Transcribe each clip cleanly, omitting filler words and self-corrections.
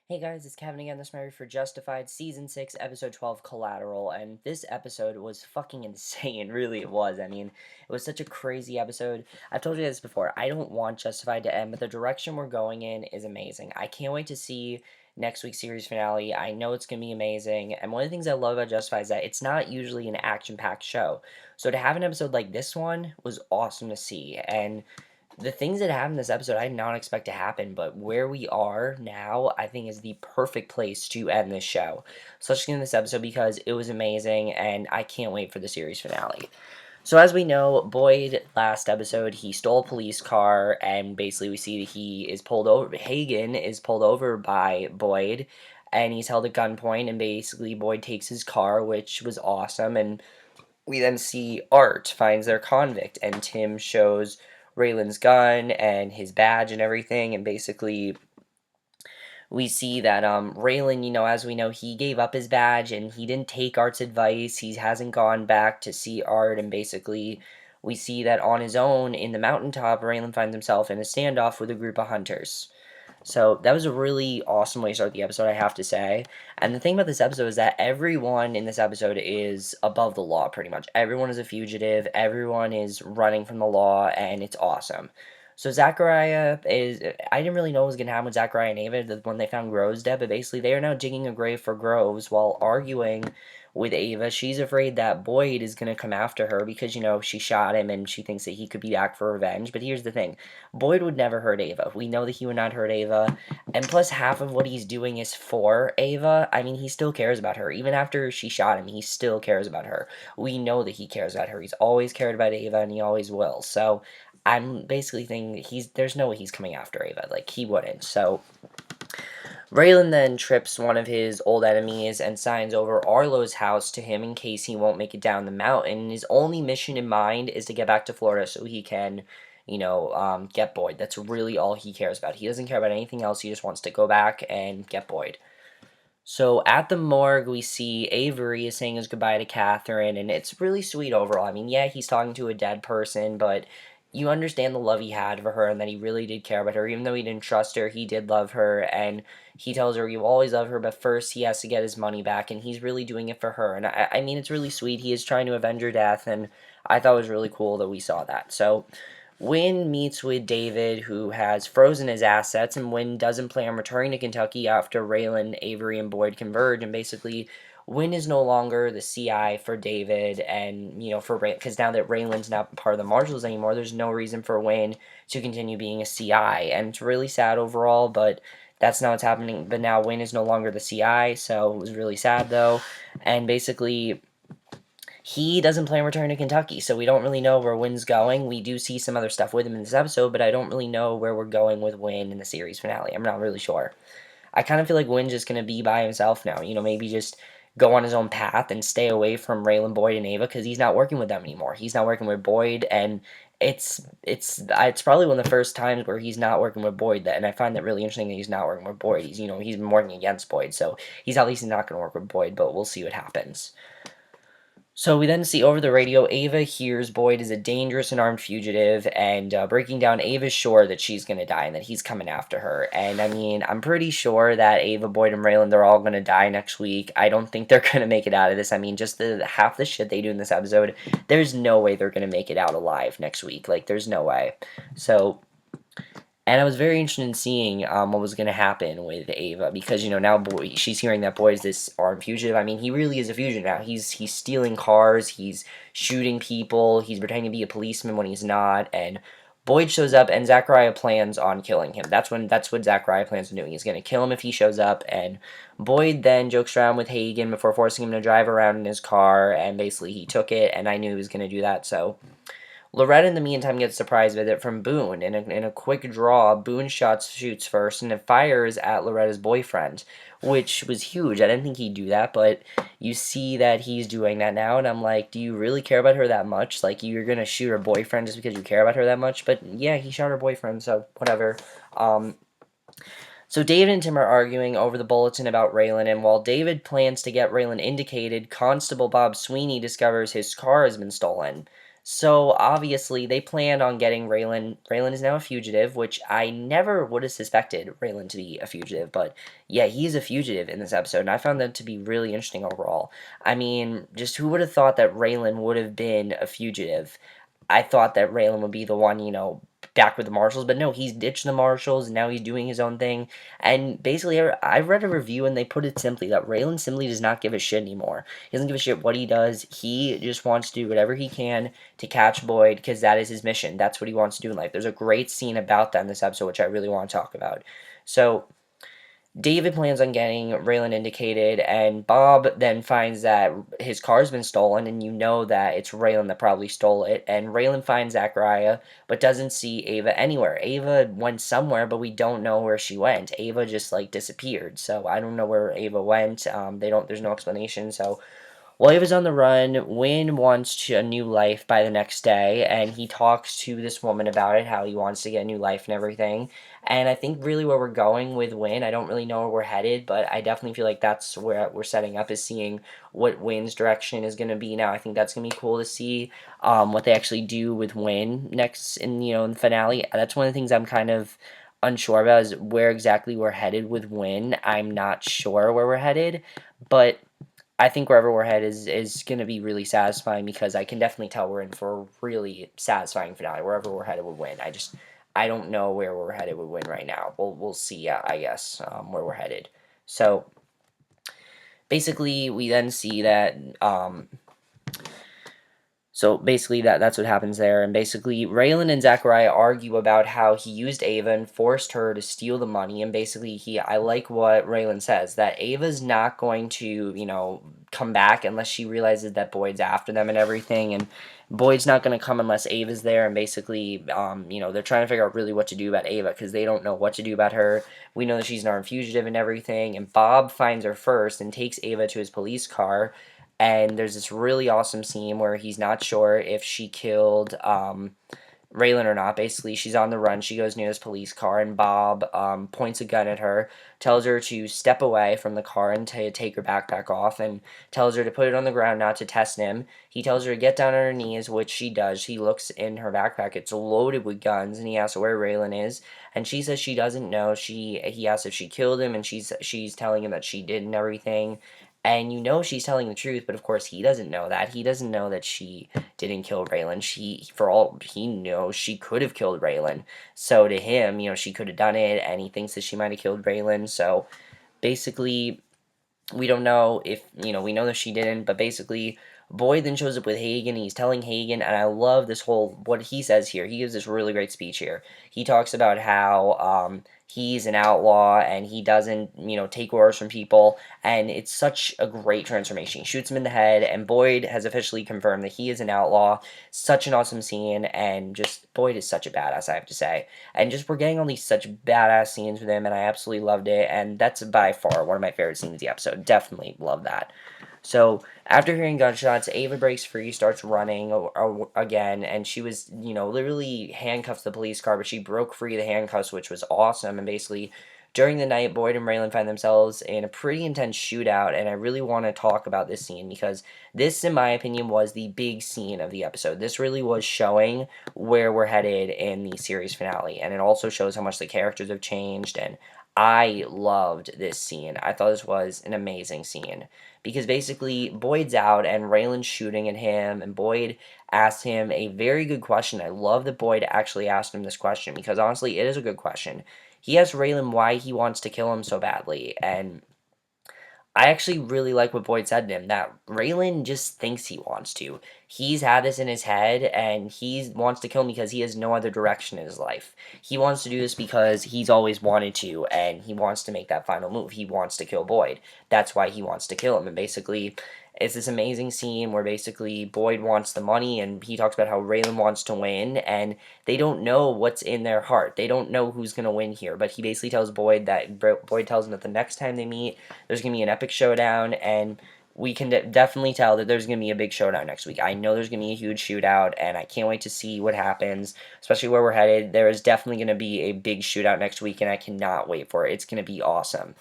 Hey guys, it's Kevin again, this Mary for Justified, Season 6, Episode 12, Collateral, and this episode was fucking insane, really it was. I mean, it was such a crazy episode. I've told you this before, I don't want Justified to end, but the direction we're going in is amazing. I can't wait to see next week's series finale. I know it's going to be amazing, and one of the things I love about Justified is that it's not usually an action-packed show. So to have an episode like this one was awesome to see, and the things that happened in this episode I did not expect to happen, but where we are now, I think is the perfect place to end this show. So let's get into this episode because it was amazing, and I can't wait for the series finale. So as we know, Boyd last episode he stole a police car, and basically we see that he is pulled over. Hagen is pulled over by Boyd, and he's held at gunpoint. And basically Boyd takes his car, which was awesome, and we then see Art finds their convict, and Tim shows Raylan's gun and his badge and everything, and basically we see that Raylan, as we know, he gave up his badge and he didn't take Art's advice. He hasn't gone back to see Art, and basically we see that on his own in the mountaintop, Raylan finds himself in a standoff with a group of hunters. So that was a really awesome way to start the episode, I have to say. And the thing about this episode is that everyone in this episode is above the law, pretty much. Everyone is a fugitive, everyone is running from the law, and it's awesome. So Zechariah is, I didn't really know what was going to happen with Zechariah and Ava when they found Groves dead, but basically they are now digging a grave for Groves while arguing with Ava. She's afraid that Boyd is going to come after her because, she shot him and she thinks that he could be back for revenge. But here's the thing. Boyd would never hurt Ava. We know that he would not hurt Ava. And plus, half of what he's doing is for Ava. I mean, he still cares about her. Even after she shot him, he still cares about her. We know that he cares about her. He's always cared about Ava, and he always will. So I'm basically thinking there's no way he's coming after Ava. Like, he wouldn't. So Raylan then trips one of his old enemies and signs over Arlo's house to him in case he won't make it down the mountain. And his only mission in mind is to get back to Florida so he can, get Boyd. That's really all he cares about. He doesn't care about anything else. He just wants to go back and get Boyd. So at the morgue, we see Avery is saying his goodbye to Catherine, and it's really sweet overall. I mean, yeah, he's talking to a dead person, but you understand the love he had for her and that he really did care about her. Even though he didn't trust her, he did love her, and he tells her, you always love her, but first he has to get his money back, and he's really doing it for her. And I mean, it's really sweet. He is trying to avenge her death, and I thought it was really cool that we saw that. So Wynn meets with David, who has frozen his assets, and Wynn doesn't plan on returning to Kentucky after Raylan, Avery, and Boyd converge, and basically Wynn is no longer the CI for David, and, for Ray, because now that Raylan's not part of the Marshals anymore, there's no reason for Wynn to continue being a CI, and it's really sad overall, but that's not what's happening. But now Wynn is no longer the CI, so it was really sad, though, and basically he doesn't plan on returning to Kentucky, so we don't really know where Wynn's going. We do see some other stuff with him in this episode, but I don't really know where we're going with Wynn in the series finale. I'm not really sure. I kind of feel like Wynn's just going to be by himself now. Maybe just go on his own path and stay away from Raylan, Boyd, and Ava because he's not working with them anymore. He's not working with Boyd, and it's probably one of the first times where he's not working with Boyd. And I find that really interesting that he's not working with Boyd. He's been working against Boyd, so he's at least not going to work with Boyd. But we'll see what happens. So we then see over the radio, Ava hears Boyd is a dangerous and armed fugitive, and breaking down, Ava's sure that she's going to die and that he's coming after her. And I mean, I'm pretty sure that Ava, Boyd, and Raylan, they're all going to die next week. I don't think they're going to make it out of this. I mean, just the half the shit they do in this episode, there's no way they're going to make it out alive next week. Like, there's no way. So and I was very interested in seeing what was going to happen with Ava because now she's hearing that Boyd is this armed fugitive. I mean, he really is a fugitive now. He's stealing cars, he's shooting people, he's pretending to be a policeman when he's not, and Boyd shows up and Zechariah plans on killing him. That's what Zechariah plans on doing. He's going to kill him if he shows up, and Boyd then jokes around with Hagen before forcing him to drive around in his car, and basically he took it, and I knew he was going to do that, so Loretta, in the meantime, gets a surprise visit from Boone. In a quick draw, Boone shoots first, and it fires at Loretta's boyfriend, which was huge. I didn't think he'd do that, but you see that he's doing that now, and I'm like, do you really care about her that much? Like, you're gonna shoot her boyfriend just because you care about her that much? But yeah, he shot her boyfriend, so whatever. So David and Tim are arguing over the bulletin about Raylan, and while David plans to get Raylan indicated, Constable Bob Sweeney discovers his car has been stolen. So obviously they planned on getting Raylan. Raylan is now a fugitive, which I never would have suspected Raylan to be a fugitive, but yeah, he's a fugitive in this episode, and I found that to be really interesting overall. I mean, just who would have thought that Raylan would have been a fugitive? I thought that Raylan would be the one, back with the Marshals, but no, he's ditched the Marshals, and now he's doing his own thing. And basically, I read a review, and they put it simply that Raylan simply does not give a shit anymore. He doesn't give a shit what he does. He just wants to do whatever he can to catch Boyd, because that is his mission. That's what he wants to do in life. There's a great scene about that in this episode, which I really want to talk about. So, David plans on getting Raylan indicated, and Bob then finds that his car's been stolen, and you know that it's Raylan that probably stole it. And Raylan finds Zechariah, but doesn't see Ava anywhere. Ava went somewhere, but we don't know where she went. Ava just like disappeared, so I don't know where Ava went. They don't. There's no explanation. So while he was on the run, Wynn wants a new life by the next day, and he talks to this woman about it, how he wants to get a new life and everything. And I think really where we're going with Wynn, I don't really know where we're headed, but I definitely feel like that's where we're setting up, is seeing what Wynn's direction is going to be now. I think that's going to be cool to see what they actually do with Wynn next in the finale. That's one of the things I'm kind of unsure about, is where exactly we're headed with Wynn. I'm not sure where we're headed, but I think wherever we're headed is going to be really satisfying, because I can definitely tell we're in for a really satisfying finale. Wherever we're headed with Win, I don't know where we're headed with Win right now. We'll see. I guess where we're headed. So basically, we then see that so basically that's what happens there, and basically Raylan and Zachariah argue about how he used Ava and forced her to steal the money, and basically I like what Raylan says, that Ava's not going to, come back unless she realizes that Boyd's after them and everything, and Boyd's not going to come unless Ava's there, and basically, they're trying to figure out really what to do about Ava, because they don't know what to do about her. We know that she's an armed fugitive and everything, and Bob finds her first and takes Ava to his police car, and there's this really awesome scene where he's not sure if she killed Raylan or not. Basically, she's on the run. She goes near this police car, and Bob points a gun at her, tells her to step away from the car and to take her backpack off, and tells her to put it on the ground, not to test him. He tells her to get down on her knees, which she does. He looks in her backpack. It's loaded with guns, and he asks her where Raylan is, and she says she doesn't know. He asks if she killed him, and she's telling him that she did and everything. And she's telling the truth, but of course he doesn't know that. He doesn't know that she didn't kill Raylan. For all he knows, she could have killed Raylan. So to him, she could have done it, and he thinks that she might have killed Raylan. So basically, we don't know if, we know that she didn't, but basically, Boyd then shows up with Hagen. He's telling Hagen, and I love this what he says here. He gives this really great speech here. He talks about how he's an outlaw and he doesn't, take orders from people, and it's such a great transformation. He shoots him in the head, and Boyd has officially confirmed that he is an outlaw. Such an awesome scene, and just Boyd is such a badass, I have to say. And just we're getting all these such badass scenes with him, and I absolutely loved it, and that's by far one of my favorite scenes of the episode. Definitely love that. So after hearing gunshots, Ava breaks free, starts running again, and she was, literally handcuffed to the police car, but she broke free of the handcuffs, which was awesome. And basically, during the night, Boyd and Raylan find themselves in a pretty intense shootout, and I really want to talk about this scene, because this, in my opinion, was the big scene of the episode. This really was showing where we're headed in the series finale, and it also shows how much the characters have changed, and I loved this scene. I thought this was an amazing scene, because basically Boyd's out and Raylan's shooting at him, and Boyd asks him a very good question. I love that Boyd actually asked him this question, because honestly it is a good question. He asked Raylan why he wants to kill him so badly, and I actually really like what Boyd said to him, that Raylan just thinks he wants to. He's had this in his head, and he wants to kill him because he has no other direction in his life. He wants to do this because he's always wanted to, and he wants to make that final move. He wants to kill Boyd. That's why he wants to kill him. And basically, it's this amazing scene where basically Boyd wants the money, and he talks about how Raylan wants to win, and they don't know what's in their heart. They don't know who's going to win here, but he basically tells Boyd that, Boyd tells him that the next time they meet, there's going to be an epic showdown, and we can definitely tell that there's going to be a big showdown next week. I know there's going to be a huge shootout, and I can't wait to see what happens, especially where we're headed. There is definitely going to be a big shootout next week, and I cannot wait for it. It's going to be awesome.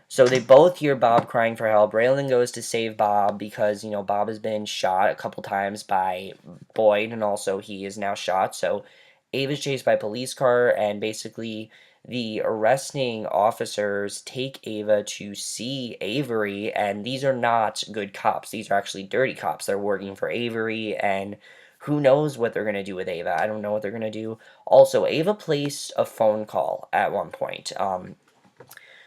So they both hear Bob crying for help. Raylan goes to save Bob because, Bob has been shot a couple times by Boyd, and also he is now shot. So Ava's chased by a police car, and basically the arresting officers take Ava to see Avery, and these are not good cops. These are actually dirty cops. They're working for Avery, and who knows what they're going to do with Ava. I don't know what they're going to do. Also, Ava placed a phone call at one point.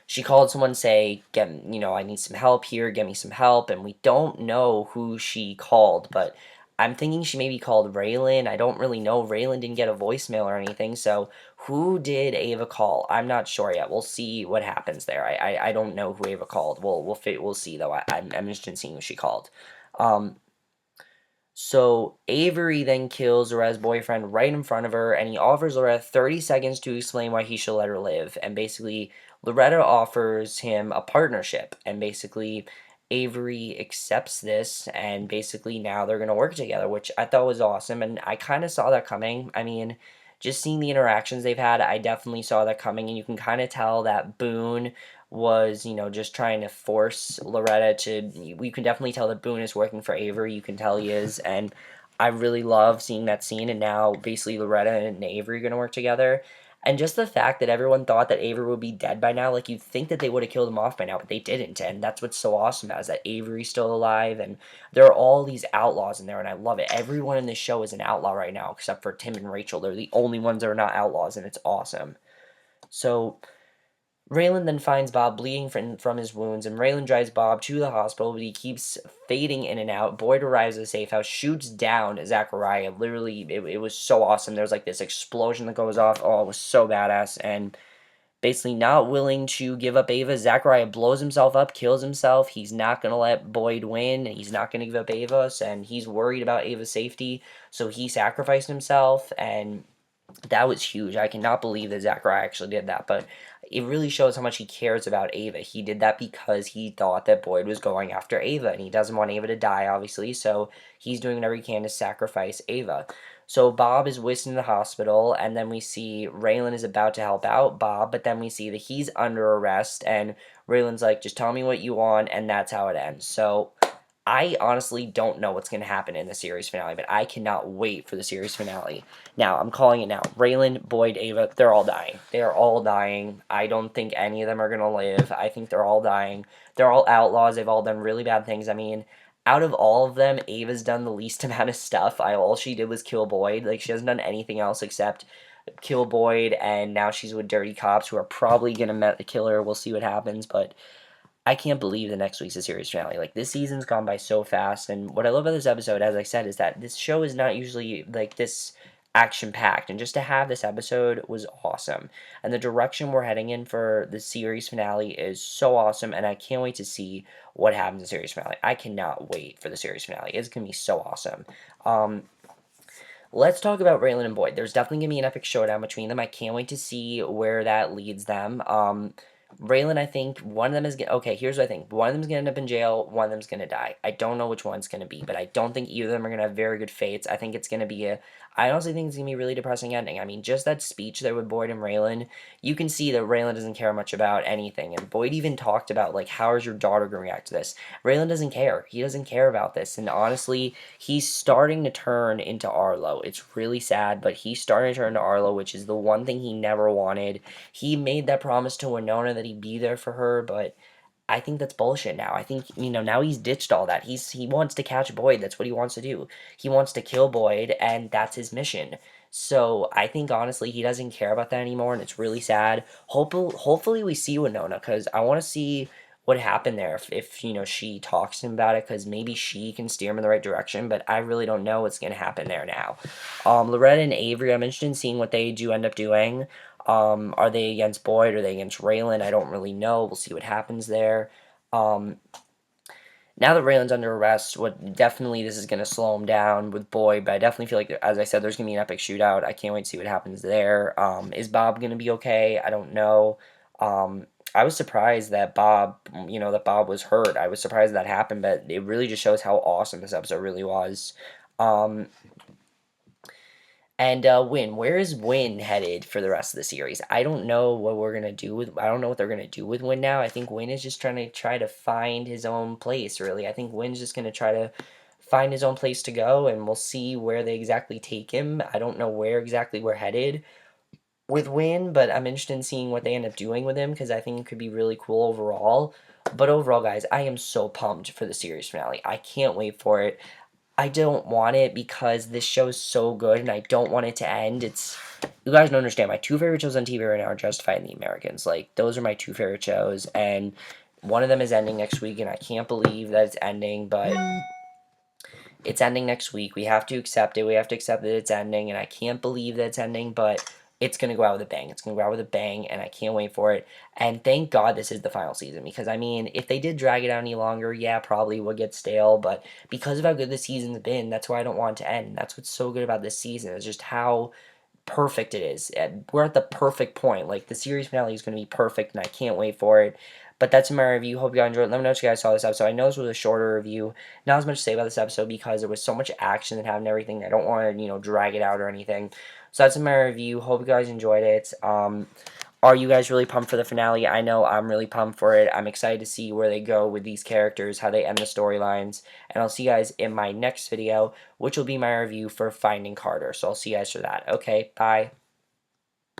She called someone, say, I need some help here, get me some help, and we don't know who she called, but I'm thinking she maybe called Raylan. I don't really know. Raylan didn't get a voicemail or anything, so who did Ava call? I'm not sure yet. We'll see what happens there. I don't know who Ava called. We'll see though. I'm interested in seeing who she called. Um, so Avery then kills Loretta's boyfriend right in front of her, and he offers Loretta 30 seconds to explain why he should let her live. And basically, Loretta offers him a partnership, and basically, Avery accepts this, and basically now they're gonna work together, which I thought was awesome, and I kind of saw that coming. I mean, just seeing the interactions they've had, I definitely saw that coming, and you can kind of tell that Boone was, just trying to force Loretta to. We can definitely tell that Boone is working for Avery. You can tell he is, and I really love seeing that scene. And now, basically, Loretta and Avery are gonna work together. And just the fact that everyone thought that Avery would be dead by now, like you'd think that they would have killed him off by now, but they didn't. And that's what's so awesome about it, is that Avery's still alive, and there are all these outlaws in there, and I love it. Everyone in this show is an outlaw right now, except for Tim and Rachel. They're the only ones that are not outlaws, and it's awesome. So Raylan then finds Bob bleeding from his wounds, and Raylan drives Bob to the hospital, but he keeps fading in and out. Boyd arrives at the safe house, shoots down Zechariah. Literally, it was so awesome. There's like this explosion that goes off. Oh, it was so badass. And basically, not willing to give up Ava, Zechariah blows himself up, kills himself. He's not going to let Boyd win, and he's not going to give up Ava, and he's worried about Ava's safety. So he sacrificed himself, and that was huge. I cannot believe that Zachariah actually did that, but it really shows how much he cares about Ava. He did that because he thought that Boyd was going after Ava, and he doesn't want Ava to die, obviously, so he's doing whatever he can to sacrifice Ava. So Bob is whisked into the hospital, and then we see Raylan is about to help out Bob, but then we see that he's under arrest, and Raylan's like, just tell me what you want, and that's how it ends. So I honestly don't know what's going to happen in the series finale, but I cannot wait for the series finale. Now, I'm calling it now. Raylan, Boyd, Ava, they're all dying. They are all dying. I don't think any of them are going to live. I think they're all dying. They're all outlaws. They've all done really bad things. I mean, out of all of them, Ava's done the least amount of stuff. All she did was kill Boyd. Like, she hasn't done anything else except kill Boyd, and now she's with dirty cops who are probably going to kill her. We'll see what happens, but I can't believe the next week's a series finale. Like, this season's gone by so fast, and what I love about this episode, as I said, is that this show is not usually, like, this action-packed, and just to have this episode was awesome. And the direction we're heading in for the series finale is so awesome, and I can't wait to see what happens in the series finale. I cannot wait for the series finale. It's going to be so awesome. Let's talk about Raylan and Boyd. There's definitely going to be an epic showdown between them. I can't wait to see where that leads them. Raylan, I think one of them is okay. Here's what I think: one of them's gonna end up in jail. One of them's gonna die. I don't know which one's gonna be, but I don't think either of them are gonna have very good fates. I think it's gonna be a. I honestly think it's gonna be a really depressing ending. I mean, just that speech there with Boyd and Raylan, you can see that Raylan doesn't care much about anything, and Boyd even talked about like, how is your daughter gonna react to this? Raylan doesn't care. He doesn't care about this, and honestly, he's starting to turn into Arlo. It's really sad, but he's starting to turn into Arlo, which is the one thing he never wanted. He made that promise to Winona that he'd be there for her, but I think that's bullshit now. I think, now he's ditched all that. He wants to catch Boyd. That's what he wants to do. He wants to kill Boyd, and that's his mission. So I think honestly he doesn't care about that anymore, and it's really sad. Hopefully we see Winona, because I want to see what happened there. If she talks to him about it, because maybe she can steer him in the right direction. But I really don't know what's gonna happen there now. Loretta and Avery, I'm interested in seeing what they do end up doing. Are they against Boyd? Are they against Raylan? I don't really know. We'll see what happens there. Um, Now that Raylan's under arrest, what definitely this is going to slow him down with Boyd, but I definitely feel like, as I said, there's going to be an epic shootout. I can't wait to see what happens there. Is Bob going to be okay? I don't know. I was surprised that Bob was hurt. I was surprised that happened, but it really just shows how awesome this episode really was. Um, And Wynn, where is Wynn headed for the rest of the series? I don't know what we're gonna do with. I don't know what they're gonna do with Wynn now. I think Wynn is just try to find his own place. Really, I think Wynn's just gonna try to find his own place to go, and we'll see where they exactly take him. I don't know where exactly we're headed with Wynn, but I'm interested in seeing what they end up doing with him because I think it could be really cool overall. But overall, guys, I am so pumped for the series finale. I can't wait for it. I don't want it because this show is so good and I don't want it to end. It's you guys don't understand. My two favorite shows on TV right now are Justified and The Americans. Like those are my two favorite shows, and one of them is ending next week, and I can't believe that it's ending. But it's ending next week. We have to accept it. We have to accept that it's ending, and I can't believe that it's ending, but it's going to go out with a bang. It's going to go out with a bang, and I can't wait for it. And thank God this is the final season because, I mean, if they did drag it out any longer, yeah, probably would get stale, but because of how good the season's been, that's why I don't want it to end. That's what's so good about this season is just how perfect it is. We're at the perfect point. Like the series finale is going to be perfect, and I can't wait for it. But that's my review. Hope you guys enjoyed it. Let me know what you guys saw this episode. I know this was a shorter review. Not as much to say about this episode because there was so much action that happened and everything. I don't want to, drag it out or anything. So that's my review. Hope you guys enjoyed it. Are you guys really pumped for the finale? I know I'm really pumped for it. I'm excited to see where they go with these characters, how they end the storylines. And I'll see you guys in my next video, which will be my review for Finding Carter. So I'll see you guys for that. Okay, bye.